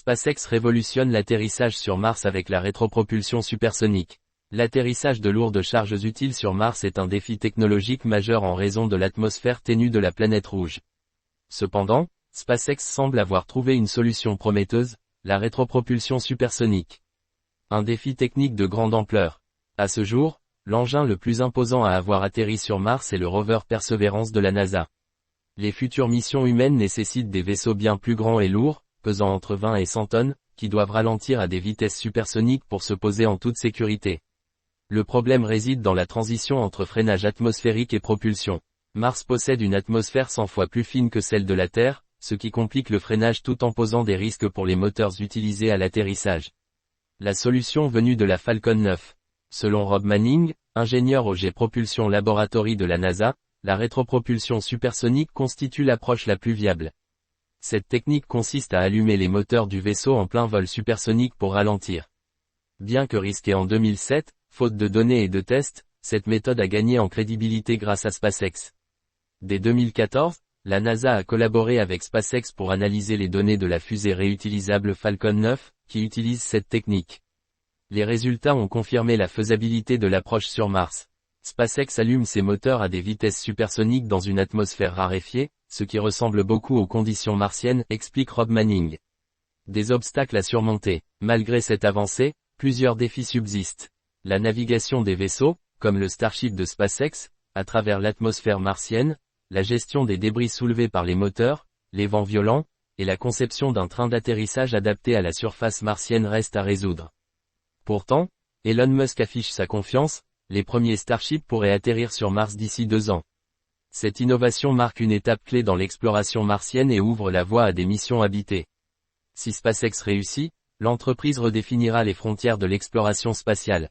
SpaceX révolutionne l'atterrissage sur Mars avec la rétropropulsion supersonique. L'atterrissage de lourdes charges utiles sur Mars est un défi technologique majeur en raison de l'atmosphère ténue de la planète rouge. Cependant, SpaceX semble avoir trouvé une solution prometteuse, la rétropropulsion supersonique. Un défi technique de grande ampleur. À ce jour, l'engin le plus imposant à avoir atterri sur Mars est le rover Perseverance de la NASA. Les futures missions humaines nécessitent des vaisseaux bien plus grands et lourds, pesant entre 20 et 100 tonnes, qui doivent ralentir à des vitesses supersoniques pour se poser en toute sécurité. Le problème réside dans la transition entre freinage atmosphérique et propulsion. Mars possède une atmosphère 100 fois plus fine que celle de la Terre, ce qui complique le freinage tout en posant des risques pour les moteurs utilisés à l'atterrissage. La solution venue de la Falcon 9. Selon Rob Manning, ingénieur au Jet Propulsion Laboratory de la NASA, la rétropropulsion supersonique constitue l'approche la plus viable. Cette technique consiste à allumer les moteurs du vaisseau en plein vol supersonique pour ralentir. Bien que risquée en 2007, faute de données et de tests, cette méthode a gagné en crédibilité grâce à SpaceX. Dès 2014, la NASA a collaboré avec SpaceX pour analyser les données de la fusée réutilisable Falcon 9, qui utilise cette technique. Les résultats ont confirmé la faisabilité de l'approche sur Mars. SpaceX allume ses moteurs à des vitesses supersoniques dans une atmosphère raréfiée, ce qui ressemble beaucoup aux conditions martiennes, explique Rob Manning. Des obstacles à surmonter. Malgré cette avancée, plusieurs défis subsistent. La navigation des vaisseaux, comme le Starship de SpaceX, à travers l'atmosphère martienne, la gestion des débris soulevés par les moteurs, les vents violents, et la conception d'un train d'atterrissage adapté à la surface martienne restent à résoudre. Pourtant, Elon Musk affiche sa confiance, les premiers Starship pourraient atterrir sur Mars d'ici 2 ans. Cette innovation marque une étape clé dans l'exploration martienne et ouvre la voie à des missions habitées. Si SpaceX réussit, l'entreprise redéfinira les frontières de l'exploration spatiale.